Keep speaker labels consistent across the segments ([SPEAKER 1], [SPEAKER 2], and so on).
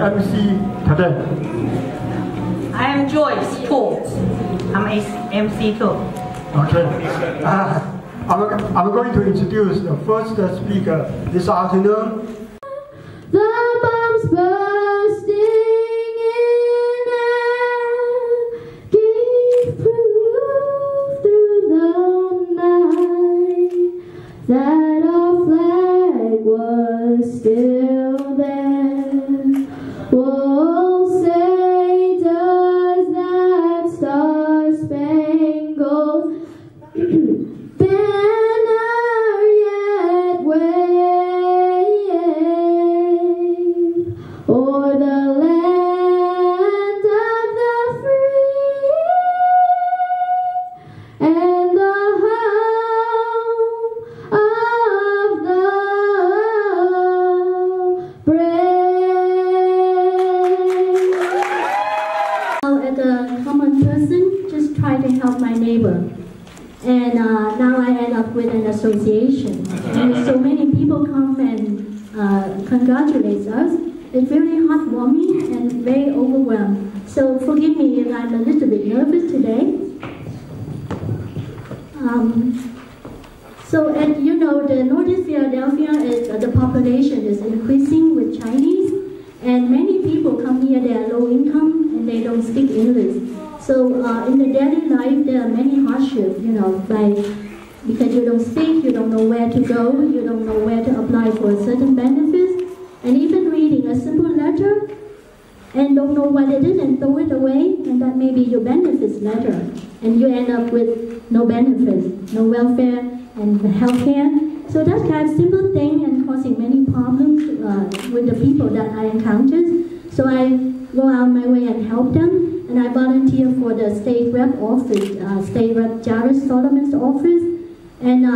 [SPEAKER 1] MC today?
[SPEAKER 2] I am Joyce too. I'm MC too.
[SPEAKER 1] Okay. I'm going to introduce the first speaker this afternoon.
[SPEAKER 3] The bombs bursting in air gave proof through the night that our flag was still there. Oh, say does that star-spangled banner yet wave o'er the land of the free and the home of the brave. As a common person, just try to help my neighbor. And now I end up with an association. And so many people come and congratulate us. It's very heartwarming and very overwhelmed. So forgive me if I'm a little bit nervous today. So as you know, the Northeast Philadelphia is the population is increasing with Chinese, and many people come here. They are low income and they don't speak English. So in the daily life, there are many hardships, because you don't speak, you don't know where to go, you don't know where to apply for certain benefits, and even reading a simple letter and don't know what it is and throw it away, and that may be your benefits letter, and you end up with no benefits, no welfare and health care. So that's kind of simple thing and causing many problems with the people that I encountered. So I go out my way and help them. And I volunteer for the state rep office, state rep Jared Solomon's office, and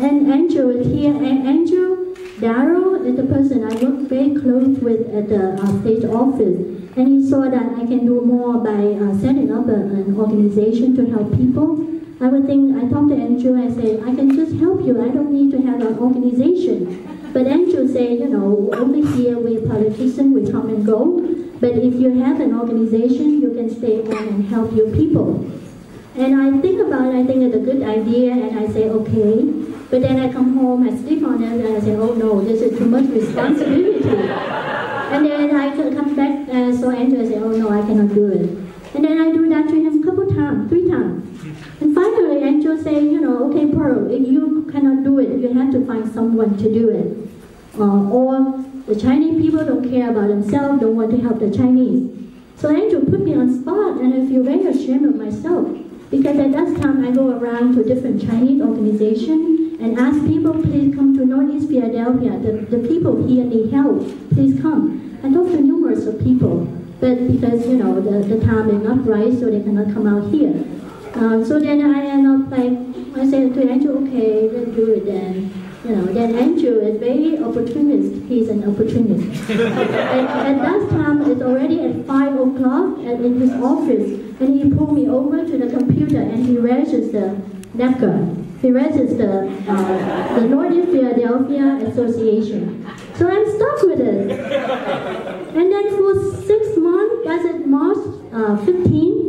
[SPEAKER 3] and Angel is here. And Angel Darrow is the person I work very close with at the state office, and he saw that I can do more by setting up an organization to help people. I talked to Angel. I said I can just help you. I don't need to have an organization. But Angel said, over here we politicians, we come and go. But if you have an organization, you can stay on and help your people. And I think about it, I think it's a good idea, and I say, okay. But then I come home, I sleep on it, and I say, oh no, this is too much responsibility. And then I come back, so Andrew say, oh no, I cannot do it. And then I do that to him a couple times, 3 times. And finally, Angel say, okay, Pearl, if you cannot do it, you have to find someone to do it. Or the Chinese people don't care about themselves, don't want to help the Chinese. So Angel put me on spot, and I feel very ashamed of myself. Because at that time, I go around to different Chinese organizations and ask people, please come to Northeast Philadelphia. The people here need help. Please come. I talked to numerous of people. But because, the time is not right, so they cannot come out here. So then I end up I said to Angel, okay, let's do it then. Then Andrew is very opportunist. He's an opportunist. At that time, it's already at 5 o'clock in his office, and he pulled me over to the computer and he registered NEPCA. He registered the Northeast Philadelphia Association. So I'm stuck with it. And then for 6 months, as of March 15,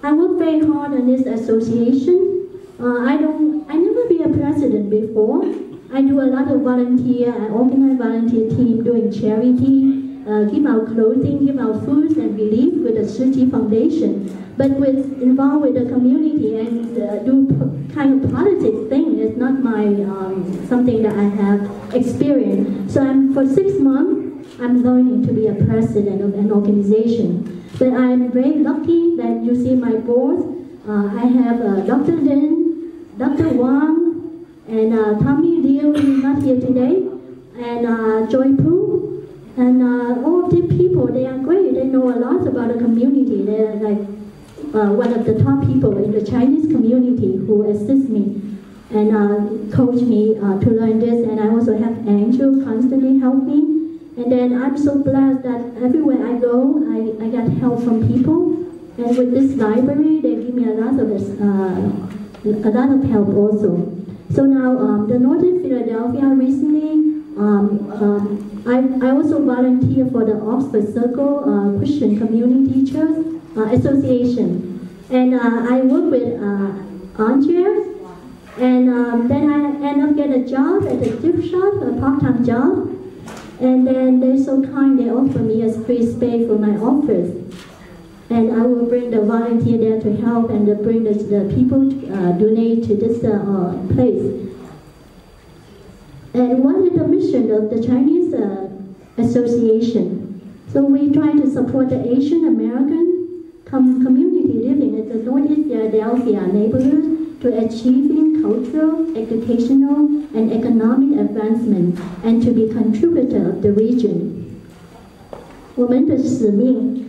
[SPEAKER 3] I worked very hard on this association. I never been a president before. I do a lot of volunteer, I organize volunteer team doing charity, give out clothing, give out foods and relief with the Suchi Foundation. But involved with the community and do kind of politics thing is not my something that I have experienced. So for 6 months, I'm learning to be a president of an organization. But I'm very lucky that you see my board. I have Dr. Lin, Dr. Wang, and Tommy Liu is not here today, and Joy Poo, and all of these people, they are great. They know a lot about the community. They're like one of the top people in the Chinese community who assist me and coach me to learn this. And I also have Angel constantly help me. And then I'm so blessed that everywhere I go, I get help from people. And with this library, they give me a lot of help also. So now, the Northern Philadelphia recently I also volunteer for the Oxford Circle Christian Community Church Association, and I work with Andrea, and then I end up get a job at a gift shop, a part-time job, and then they're so kind, they offer me a free space for my office. And I will bring the volunteer there to help and bring the people donate to this place. And what is the mission of the Chinese Association? So we try to support the Asian American community living in the Northeast Philadelphia neighborhood to achieving cultural, educational, and economic advancement, and to be contributor of the region. 我们的使命。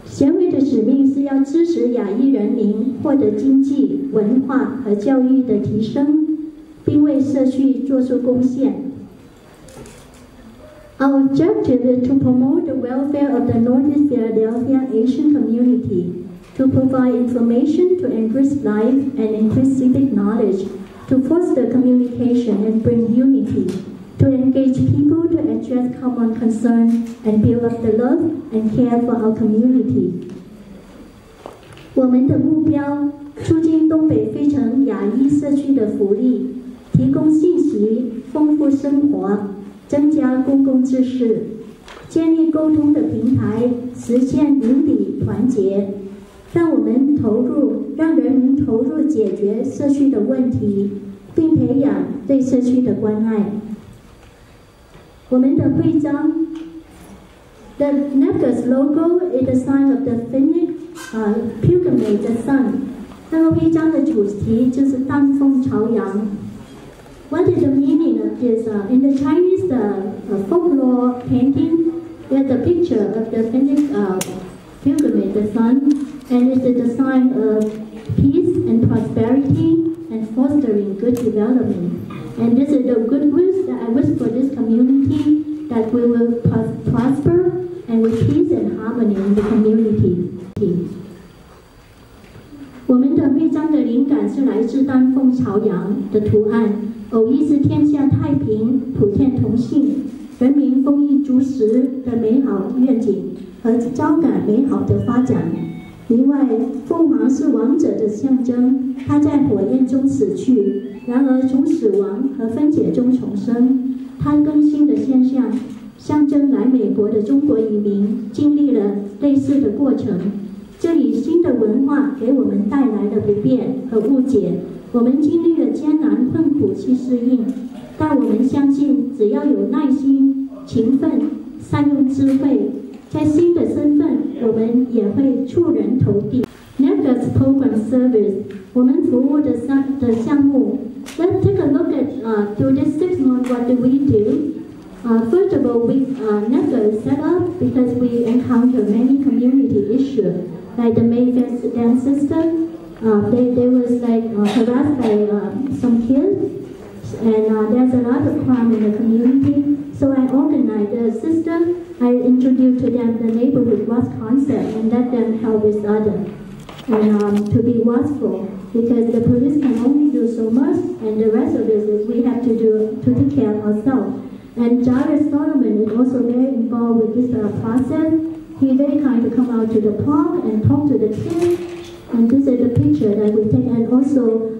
[SPEAKER 3] 协会的使命是要支持亚裔人民获得经济、文化和教育的提升，并为社区做出贡献。Our objective is to promote the welfare of the Northeast Philadelphia Asian community, to provide information to enrich life and increase civic knowledge, to foster communication and bring unity, to engage people to address common concerns and build up the love and care for our community. 我们的目标，促进东北非城亚裔社区的福利，提供信息，丰富生活，增加公共知识，建立沟通的平台，实现邻里团结，让人民投入解决社区的问题，并培养对社区的关爱。我们的徽章 ，the NEPCA's logo is the sign of the Phoenix pilgrimage, the sun。那个徽章的主题就是丹凤朝阳。What is the meaning of this? In the Chinese folklore painting, there's a picture of the Phoenix pilgrimage, the sun, and it is the sign of peace and prosperity and fostering good development. And this is the good wish that I wish for this community, that we will prosper and with peace and harmony in the community. 我们的徽章的灵感是来自丹凤朝阳的图案，偶意是天下太平、普天同庆、人民丰衣足食的美好愿景和招感美好的发展。另外，凤凰是王者的象征，它在火焰中死去，然而从死亡和分解中重生。它更新的现象，象征来美国的中国移民经历了类似的过程。这里新的文化给我们带来了不便和误解，我们经历了艰难困苦去适应，但我们相信，只要有耐心、勤奋、善用智慧，在新的身份，我们也会触人头地。NEPCA's program service， 我们服务的项目。Let's take a look at through this 6 months what do we do. First of all, NEPCA is set up because we encounter many community issues, like the Mayfair dance system. They was like harassed by some kids, and there's a lot of crime in the community. So I organized a system. I introduced to them the neighborhood watch concept and let them help with others, and to be watchful, because the police can only do so much, and the rest of it is we have to take care of ourselves. And Jared Solomon is also very involved with this process. He's very kind to come out to the park and talk to the kids. And this is the picture that we take. And also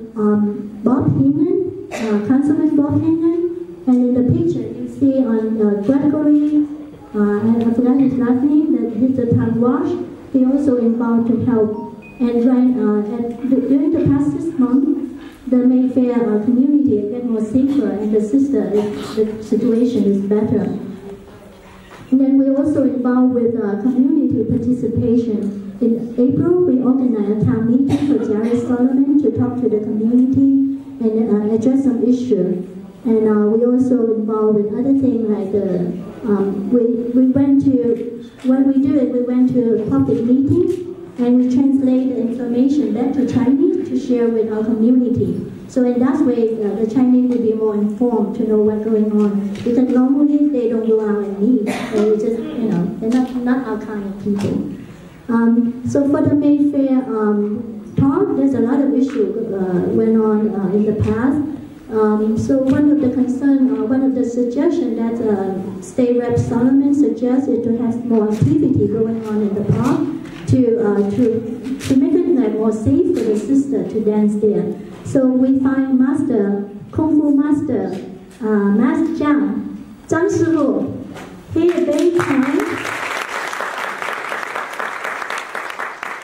[SPEAKER 3] Bob Heenan, Councilman Bob Heenan. And in the picture you see on Gregory, I forgot his last name, that he's a time wash. He also involved to help. And during the past 6 months, the Mayfair community get more safer, and the situation is better. And then we're also involved with community participation. In April, we organized a town meeting for Jared Solomon to talk to the community and address some issues. And we also involved with other things like we went to public meetings. And we translate the information back to Chinese to share with our community. So in that way, the Chinese will be more informed to know what's going on. Because normally they don't go out and meet. They just, they're not our kind of people. So for the Mayfair talk, there's a lot of issues went on in the past. So one of suggestion that State Rep Solomon suggested to have more activity going on in the park to make it like more safe for the sister to dance there. So we find Master Kung Fu Master Master Zhang Shifu. He is very kind.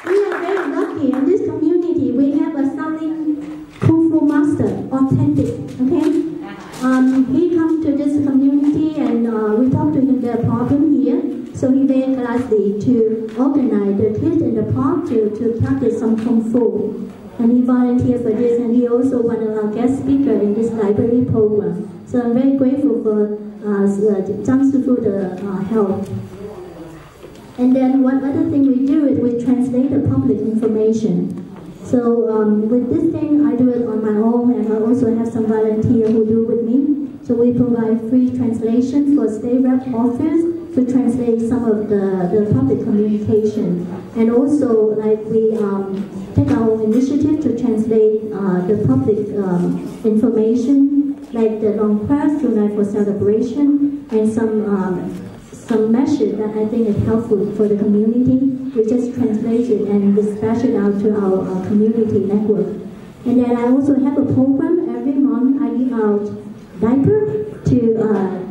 [SPEAKER 3] We are very lucky in this community. We have a Shaolin Kung Fu Master, authentic. Okay. He comes to this community and we talk to him their problem here. So he very gladly to organize the kids in the park to practice some Kung Fu. And he volunteered for this, and he also one of our guest speaker in this library program. So I'm very grateful for Zhang Shifu's help. And then one other thing we do is we translate the public information. So with this thing, I do it on my own, and I also have some volunteers who do with me. So we provide free translation for State Rep office to translate some of the public communication. And also, like we take our own initiative to translate the public information, like the long quest tonight for celebration, and some message that I think is helpful for the community. We just translate it and dispatch it out to our community network. And then I also have a program every month. I give out diaper to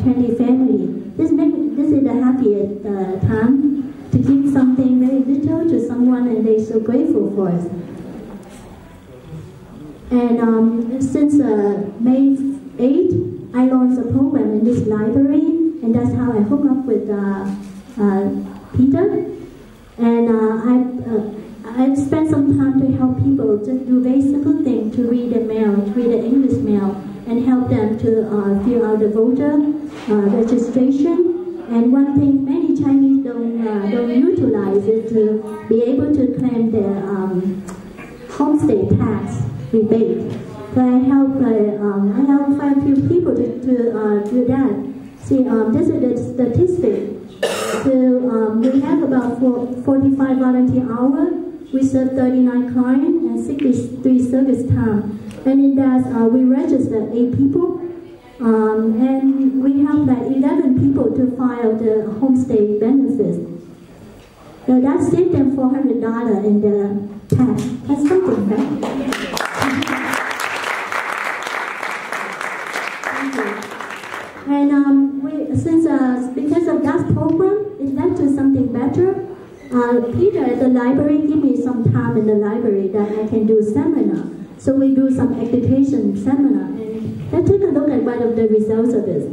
[SPEAKER 3] 20 families. This is the happiest time to give something very little to someone, and they're so grateful for us. And since May 8th, I launched a program in this library, and that's how I hook up with Peter. And I spent some time to help people just do very simple things, to read the mail, read the English mail, and help them to fill out the voter registration. And one thing many Chinese don't utilize is to be able to claim their homestay tax rebate. So I help quite a few people to do that. See, this is the statistic. So we have about 45 volunteer hours. We serve 39 clients and 63 service time. And in that, we register 8 people. And we have like 11 people to file the homestay benefits. So that saved them $400 in the tax. That's something, right? And because of that program, it led to something better. Peter at the library gave me some time in the library that I can do seminar. So we do some education seminar. And let's take a look at one of the results of this.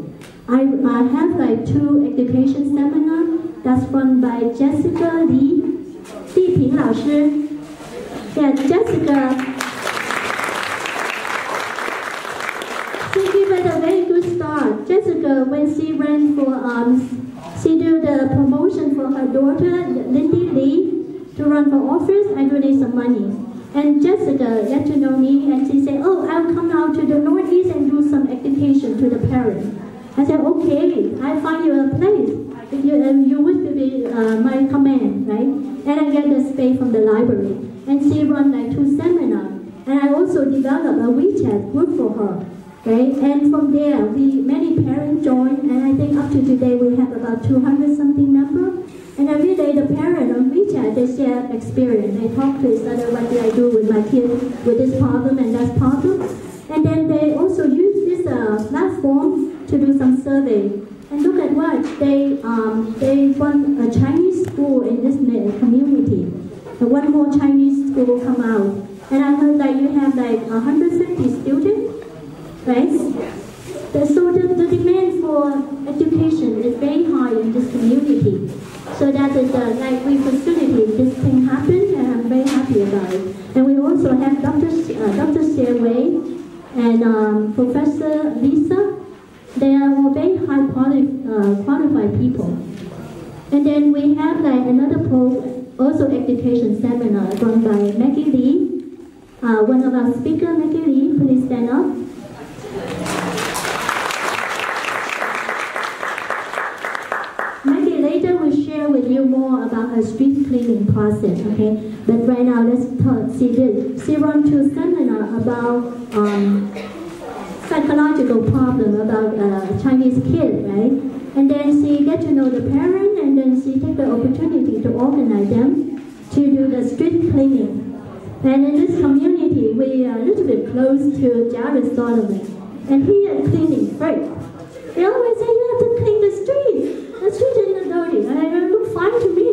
[SPEAKER 3] I have like 2 education seminars that's run by Jessica Li, Li Ping 老师. Yeah, Jessica. She gave it a very good start. Jessica, when she ran for, she did the promotion for her daughter, Lindy Lee, to run for office. I donate some money. And Jessica got to know me, and she said, "Oh, I'll come out to the Northeast and do some education to the parents." I said, "Okay, I'll find you a place. If you would be my command, right?" And I get the space from the library. And she run like 2 seminars. And I also developed a WeChat group for her. Right? And from there, many parents joined, and I think up to today we have about 200 something members. And every day the parents on WeChat, they share experience. They talk to each other, what did I do with my kid with this problem and that problem. And then they also use this platform to do some survey. And look at what, they run a Chinese school in this community. And one more Chinese school come out. And I heard that you have like 150 students. Right? So the demand for education is very high in this community. So that is like we facilitate this thing happen, and I'm very happy about it. And we also have Dr. Xie Wei and Professor Lisa. They are all very high qualified people. And then we have like another also education seminar run by Maggie Lee. One of our speakers, Maggie Lee, please stand up. Maggie later will share with you more about her street cleaning process, okay? But right now, let's talk. She run 2 seminars about psychological problem about Chinese right? And then she get to know the parent, and then she take the opportunity to organize them to do the street cleaning. And in this community, we are a little bit close to Jared's Solomon, and he is cleaning first. They always say, you have to clean the street. The street is not dirty. And it looks fine to me.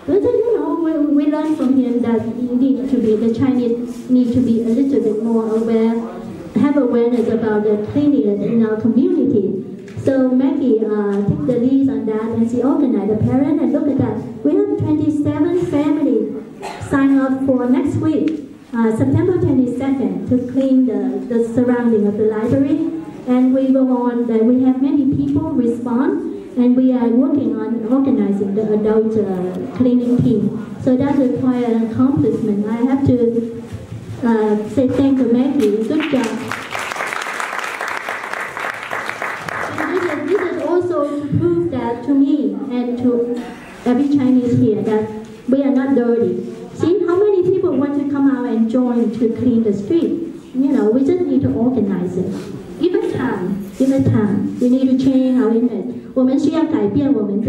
[SPEAKER 3] But you know, we learned from him that the Chinese need to be a little bit more aware, have awareness about the cleanliness in our community. So Maggie took the lead on that, and she organized the parents, and look at that. We have 27 families sign up for next week, September 22nd, to clean the surrounding of the library. And we go on, we have many people respond, and we are working on organizing the adult cleaning team. So that's quite an accomplishment. I have to say thank you, Maggie. Good job. And this is also to prove that to me and to every Chinese here that we are not dirty. See how many people want to come out and join to clean the street. You know, we just need to organize it. Give it time. We need to change our image. 我们需要改变我们的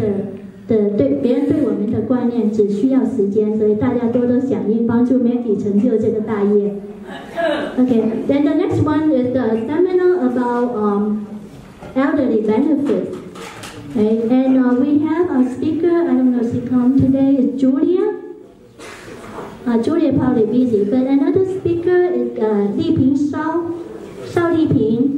[SPEAKER 3] 对别人对我们的观念，只需要时间，所以大家多多响应，帮助 Maggie 成就这个大业。Okay, then the next one is the seminar about elderly benefits. Okay, and we have a speaker. I don't know if she come today. Is Julia. Julia probably busy, but another speaker is Li Ping Shao Li Ping.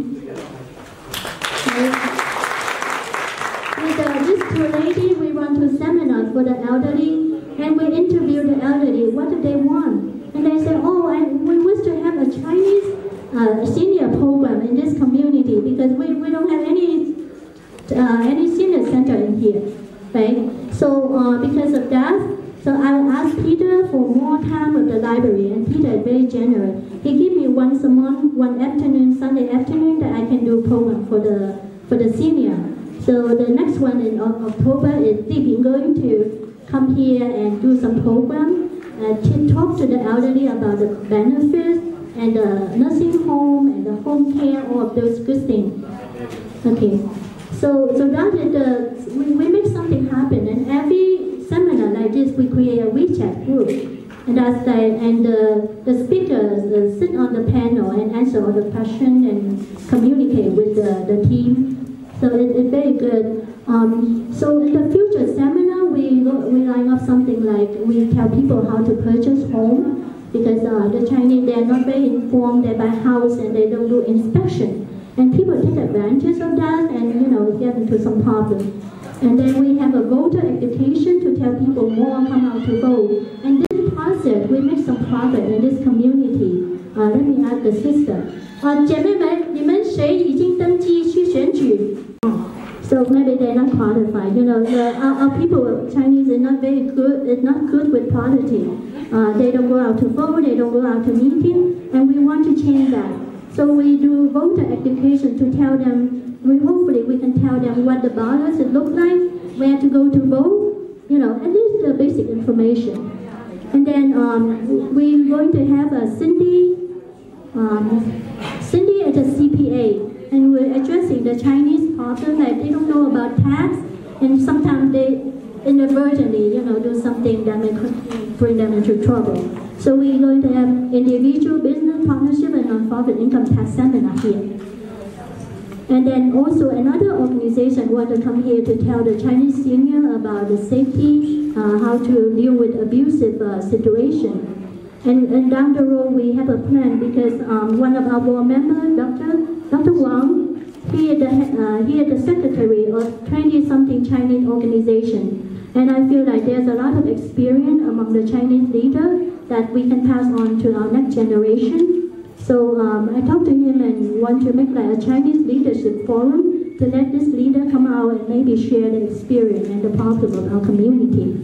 [SPEAKER 3] With these two ladies, we run to seminars for the elderly, and we interview the elderly. What do they want? And they say, oh, we wish to have a Chinese senior program in this community because we don't have any senior center in here, right? So because of that, so I asked Peter for more time with the library, and Peter is very generous. He gave me once a month, one afternoon, Sunday afternoon, that I can do program for the senior. So the next one in October is Li Ping going to come here and do some program to talk to the elderly about the benefits and the nursing home and the home care, all of those good things. Okay, so that is we make something happen, and every seminar like this we create a WeChat group, and the speakers sit on the panel and answer all the questions and communicate with the team. So it's very good. So in the future seminar, we line up something like we tell people how to purchase home, because the Chinese, they are not very informed. They buy house and they don't do inspection, and people take advantage of that and get into some problems. And then we have a voter education to tell people more come out to vote. And this process, we make some progress in this community. Let me ask the sister. 姐妹们，你们谁已经登记去选举？ So maybe they're not qualified. Our people, Chinese, are not very good. It's not good with politics. They don't go out to vote. They don't go out to meeting, and we want to change that. So we do voter education to tell them. Hopefully we can tell them what the ballots look like, where to go to vote. At least the basic information. And then we're going to have a Cindy at a CPA. And we're addressing the Chinese problem that they don't know about tax, and sometimes they inadvertently, do something that may bring them into trouble. So we're going to have individual business partnership and non-profit income tax seminar here. And then also another organization want to come here to tell the Chinese senior about the safety, how to deal with abusive situation. And down the road we have a plan because one of our board members, Dr. Wang, he is the secretary of 20-something Chinese organization. And I feel like there's a lot of experience among the Chinese leaders that we can pass on to our next generation. So I talked to him and want to make like a Chinese leadership forum to let this leader come out and maybe share the experience and the problem of our community.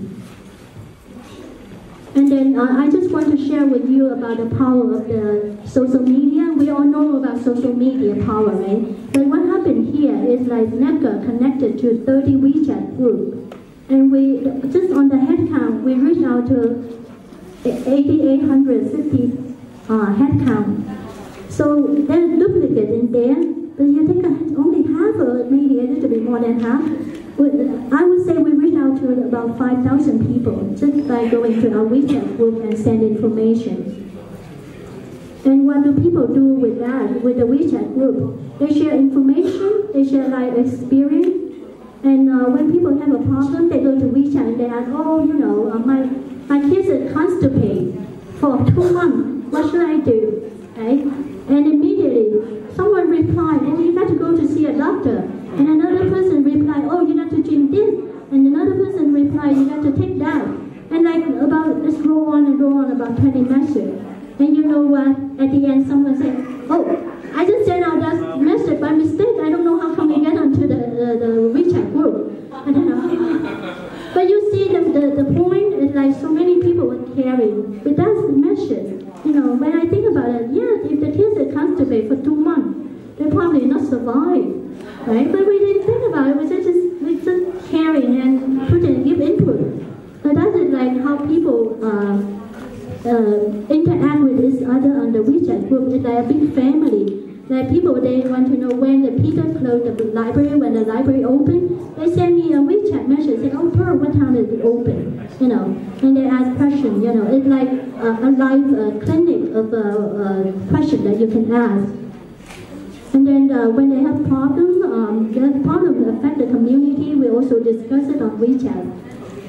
[SPEAKER 3] And then I just want to share with you about the power of the social media. We all know about social media power, right? But what happened here is like NEPCA connected to 30 WeChat groups. And we, just on the head count, we reached out to 8,850 head count. So there's duplicate in there, but you think only half or maybe a little bit more than half. I would say we reach out to about 5,000 people just by going to our WeChat group and send information. And what do people do with that, with the WeChat group? They share information, they share life experience, and when people have a problem, they go to WeChat and they ask, oh, you know, my kids are constipated for 2 months, what should I do, right? And immediately, someone replied, oh, you got to go to see a doctor. And another person replied, oh, you got to drink this. And another person replied, you got to take that. And like about, let's go on and go on about 20 messages. And you know what? At the end, someone said, oh, I just sent out that message by mistake. I don't know how come we get onto the WeChat group. I don't know. But you see, the point is like so many people were caring. But that's the message. You know, when I think about it, yes, if the kids are constipated for 2 months, they probably not survive. Right? But we didn't think about it. We just caring and give input. So that is like how people interact with each other on the WeChat group. It's like a big family. Like people, they want to know when the Peter closed the library, when the library opened. They send me a WeChat message saying, oh, Pearl, what time is it open? You know, and they ask questions. You know, it's like a live clinic of questions that you can ask. And then when they have problems, that problem affect the community, we also discuss it on WeChat.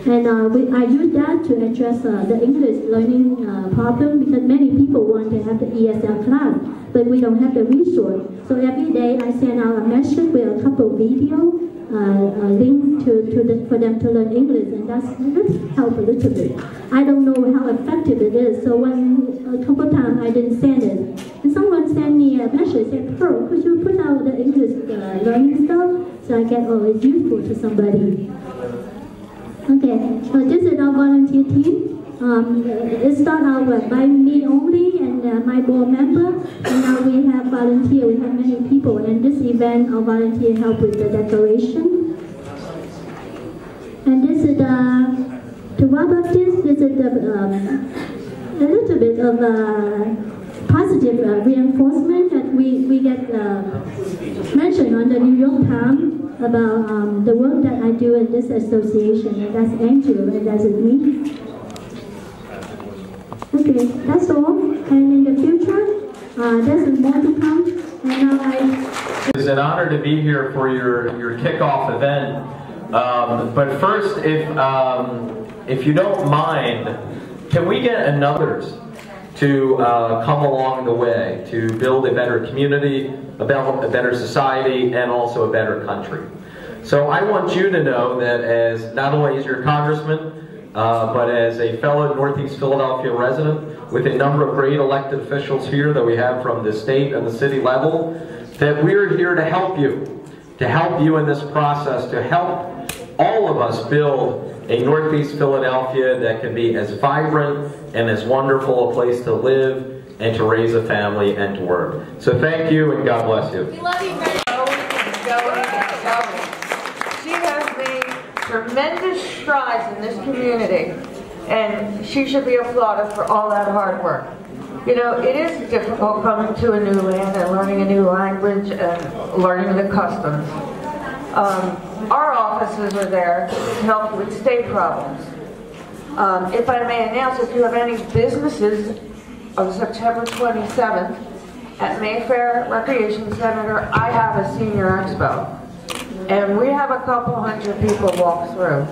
[SPEAKER 3] And I use that to address the English learning problem because many people want to have the ESL class, but we don't have the resource. So every day I send out a message with a couple video links for them to learn English, and that's help a little bit. I don't know how effective it is, so a couple times I didn't send it. And someone sent me a message saying, Pearl, could you put out the English learning stuff so I get, oh, it's useful to somebody. Okay, so this is our volunteer team. It started out by me only and my board member, and now we have volunteer. We have many people, and this event our volunteer help with the decoration. And this is to wrap up this is a little bit of positive reinforcement that we get mentioned on the New York Times about the work that I do in this association, and that's Andrew, and that's me. Okay, that's all. And in the future, there's more to come. And now
[SPEAKER 4] It's an honor to be here for your kickoff event. But first, if you don't mind, can we get others to come along the way to build a better community, a better society, and also a better country? So I want you to know that as not only as your congressman, but as a fellow Northeast Philadelphia resident with a number of great elected officials here that we have from the state and the city level, that we're here to help you in this process, to help all of us build a Northeast Philadelphia that can be as vibrant and as wonderful a place to live and to raise a family and to work. So thank you and God bless you.
[SPEAKER 5] We love you very much. She has made tremendous strides in this community, and she should be applauded for all that hard work. You know, it is difficult coming to a new land and learning a new language and learning the customs. Our offices are there to help you with state problems. If I may announce, if you have any businesses on September 27th at Mayfair Recreation Center, I have a senior expo. And we have a couple hundred people walk through.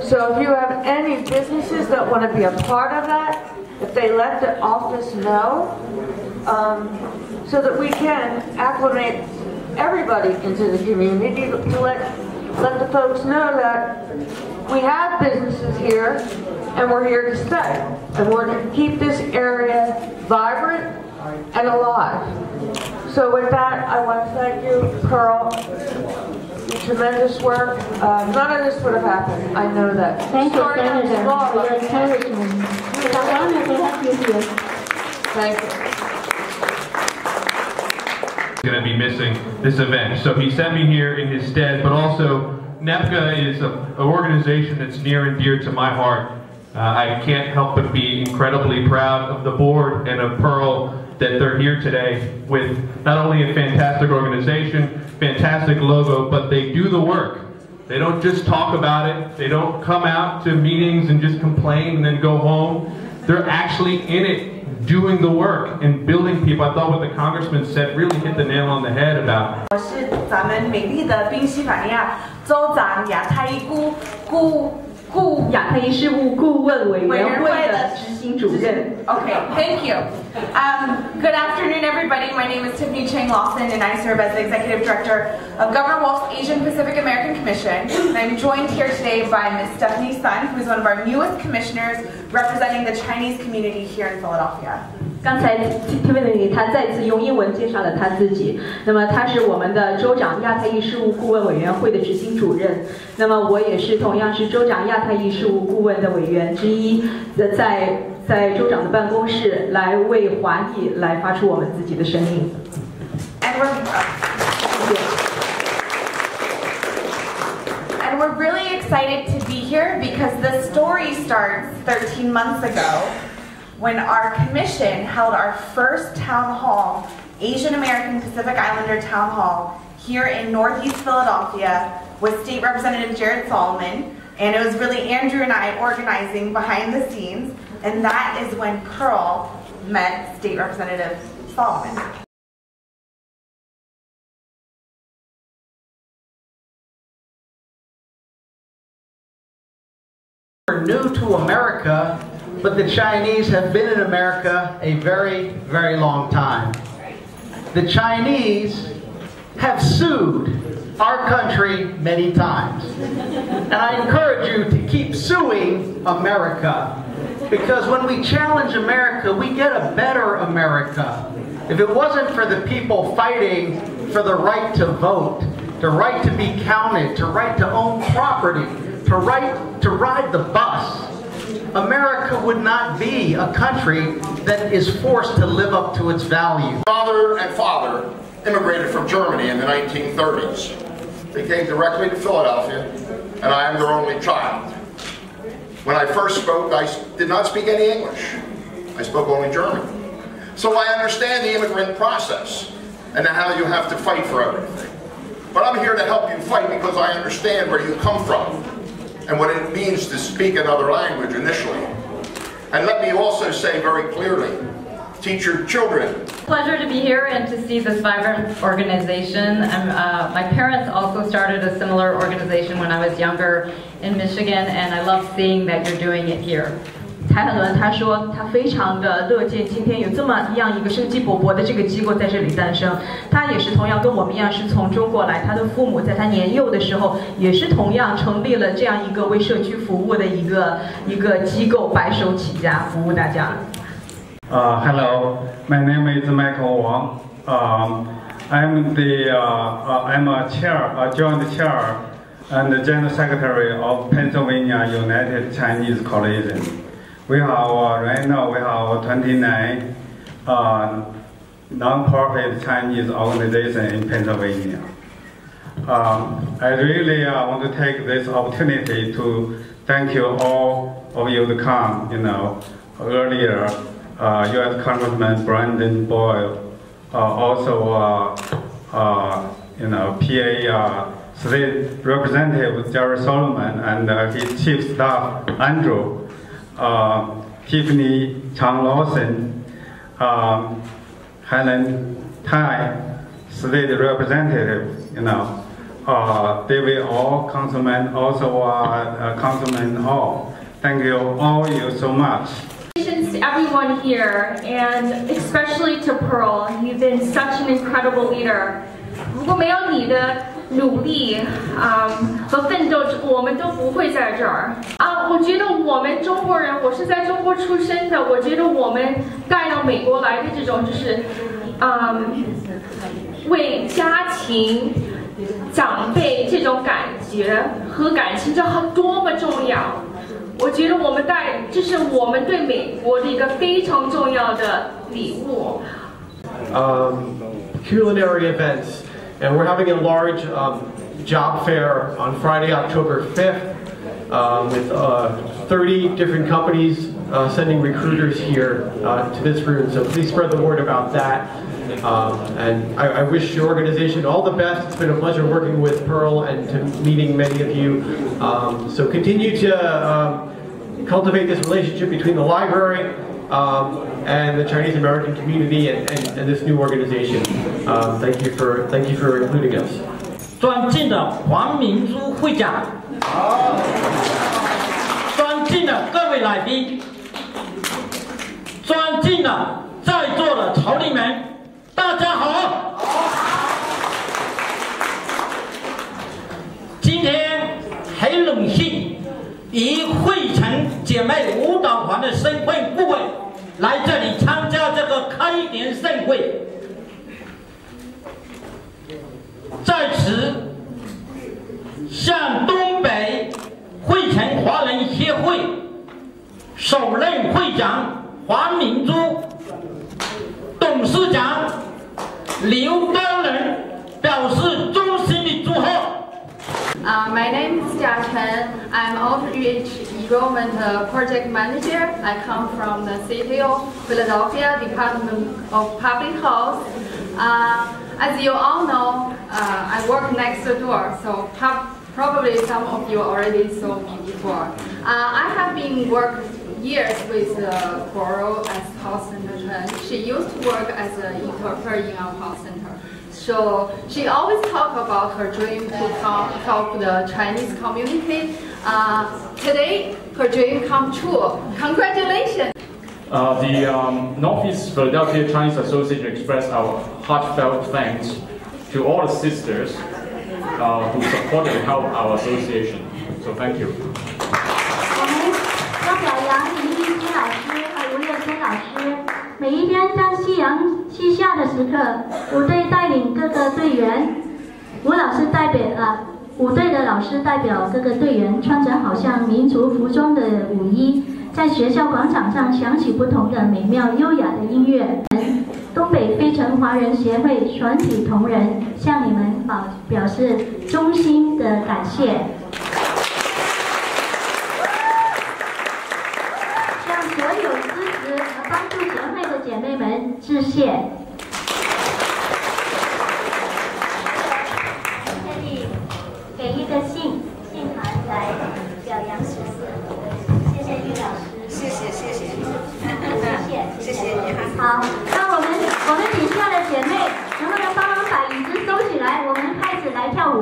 [SPEAKER 5] So if you have any businesses that want to be a part of that, if they let the office know, so that we can acclimate everybody into the community, to let the folks know that we have businesses here and we're here to stay. And we're going to keep this area vibrant and alive. So with that, I want to thank you, Pearl. Your tremendous work. None of this would have happened. I know that.
[SPEAKER 3] Thank you, Senator, for your encouragement. It's an honor to have you here.
[SPEAKER 5] Thank you.
[SPEAKER 6] Going to be missing this event. So he sent me here in his stead, but also NEPCA is an organization that's near and dear to my heart. I can't help but be incredibly proud of the board and of Pearl that they're here today with not only a fantastic organization, fantastic logo, but they do the work. They don't just talk about it. They don't come out to meetings and just complain and then go home. They're actually in it, doing the work and building people. I thought what the congressman said really hit the nail on the head about.
[SPEAKER 7] 我是咱们美丽的宾夕法尼亚州长亚太
[SPEAKER 2] 亚太事务顾问委员会的执行主任。
[SPEAKER 7] Okay, thank you. Good afternoon, everybody. My name is Tiffany Chang Lawson, and I serve as the Executive Director of Governor Wolf's Asian Pacific American Commission. And I'm joined here today by Ms. Stephanie Sun, who is one of our newest commissioners representing the Chinese community here in Philadelphia.
[SPEAKER 2] 刚才 Tiffany 他再次用英文介绍了他自己。那么他是我们的州长亚太裔事务顾问委员会的执行主任。那么我也是同样是州长亚太裔事务顾问的委员之一，在州长的办公室来为华裔来发出我们自己的声音。
[SPEAKER 7] And we're really excited to be here because the story starts 13 months ago. When our commission held our first town hall, Asian American Pacific Islander Town Hall, here in Northeast Philadelphia with State Representative Jared Solomon, and it was really Andrew and I organizing behind the scenes, and that is when Pearl met State Representative Solomon.
[SPEAKER 8] We're new to America, but the Chinese have been in America a very, very long time. The Chinese have sued our country many times. And I encourage you to keep suing America, because when we challenge America, we get a better America. If it wasn't for the people fighting for the right to vote, the right to be counted, the right to own property, the right to ride the bus, America would not be a country that is forced to live up to its values.
[SPEAKER 9] Mother and father immigrated from Germany in the 1930s. They came directly to Philadelphia, and I am their only child. When I first spoke, I did not speak any English. I spoke only German. So I understand the immigrant process and how you have to fight for everything. But I'm here to help you fight because I understand where you come from and what it means to speak another language initially. And let me also say very clearly, teach your children.
[SPEAKER 10] Pleasure to be here and to see this vibrant organization. My parents also started a similar organization when I was younger in Michigan, and I love seeing that you're doing it here.
[SPEAKER 2] 蔡汉伦他说他非常的乐见今天有这么一个生机勃勃的这个机构在这里诞生。他也是同样跟我们一样是从中国来，他的父母在他年幼的时候也是同样成立了这样一个为社区服务的一个机构，白手起家服务大家。
[SPEAKER 11] Hello, my name is Michael Wang. I'm a joint chair and the general secretary of Pennsylvania United Chinese Coalition. We have right now 29 non-profit Chinese organizations in Pennsylvania. I really want to take this opportunity to thank you all of you to come. Earlier, U.S. Congressman Brandon Boyle, also PA State Representative Jared Solomon, and his chief staff Andrew, Tiffany Chang Lawson, Helen Tai, State Representative, David All, Councilman, also Councilman All. Thank you all you so much.
[SPEAKER 12] Congratulations to everyone here, and especially to Pearl. You've been such an incredible leader. 如果没有你的努力和奋斗，我们都不会在这儿我觉得我们中国人，我是在中国出生的，我觉得我们带到美国来的这种就是为家庭长辈这种感觉和感情，这多么重要！我觉得这是我们对美国的一个非常重要的礼物。
[SPEAKER 13] Culinary events, and we're having a large job fair on Friday, October 5th, with 30 different companies sending recruiters here to this room. So please spread the word about that. And I wish your organization all the best. It's been a pleasure working with Pearl and to meeting many of you. So continue to cultivate this relationship between the library and the Chinese American community and this new organization. Thank you for including us.
[SPEAKER 14] 尊敬的黄明珠会长，尊敬的各位来宾，尊敬的在座的侨民们，大家好。今天很荣幸以惠城姐妹舞蹈团的身份顾问来这里参加这个开年盛会。在此，向东北惠城华人协会首任会长黄明珠、董事长刘高人表示衷心的祝贺。
[SPEAKER 15] My name is Jia Chen. I'm Outreach Enrollment Project Manager. I come from the City of Philadelphia Department of Public Health. As you all know, I work next door, so probably some of you already saw me before. I have been working years with Coral as call center trained. She used to work as an interpreter in our call center. So she always talk about her dream to help the Chinese community. Today, her dream come true. Congratulations!
[SPEAKER 16] The Northeast Philadelphia Chinese Association expressed our heartfelt thanks to all the sisters who support and help our association. So thank you.
[SPEAKER 3] 我们要表扬林玉清老师和吴月珍老师。每一天当夕阳西下的时刻，舞队带领各个队员，舞队的老师代表各个队员，穿着好像民族服装的舞衣，在学校广场上响起不同的美妙优雅的音乐。东北非城华人协会全体同仁向你们表示衷心的感谢，向所有支持和帮助协会的姐妹们致谢。可以给一个信函来表扬时事。谢谢玉老师。谢谢你。好，那我们底下的姐妹能不能帮忙把椅子收起来？我们开始来跳舞。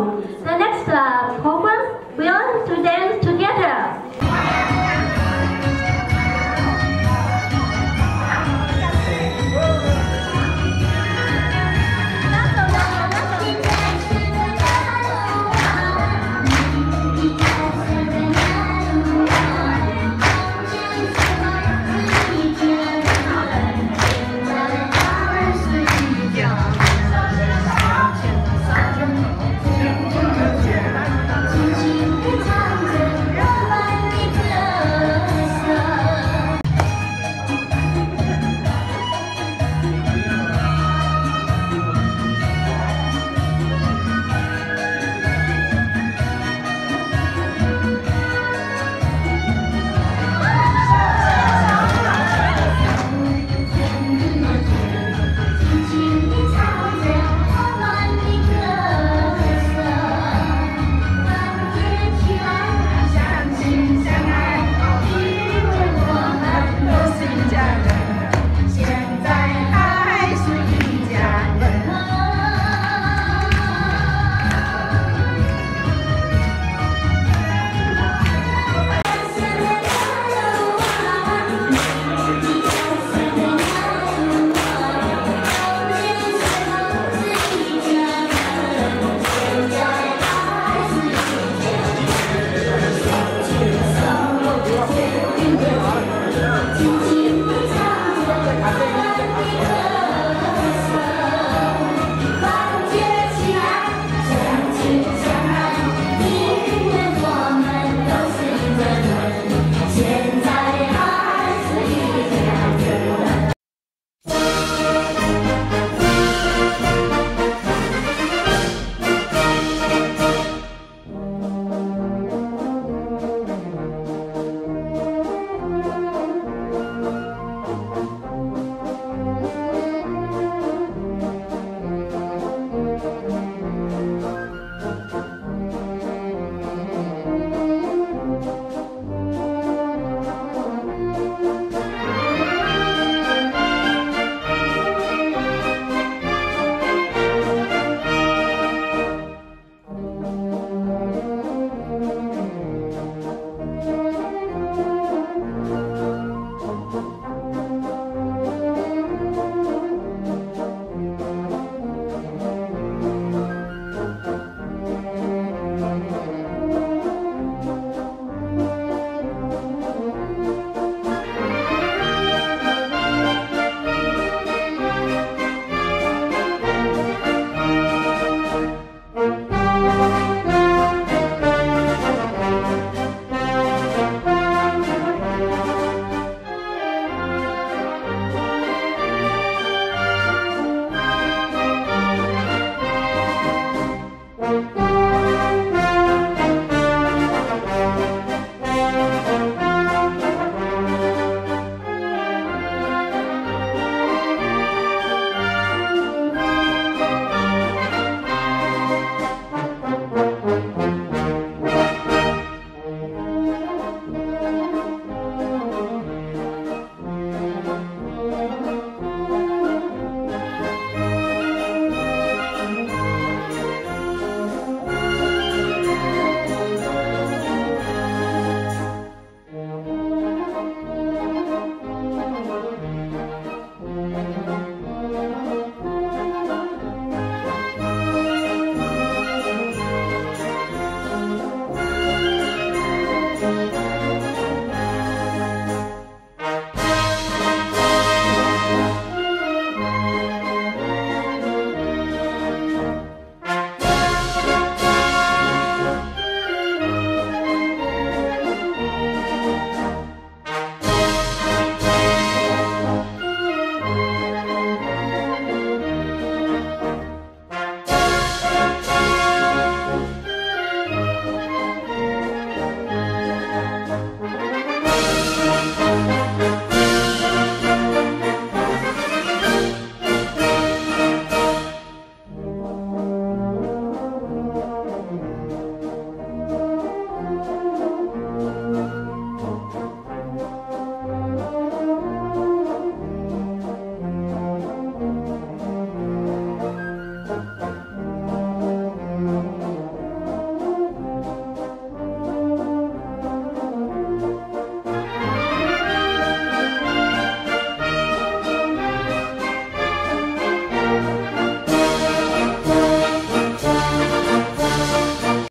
[SPEAKER 3] The next program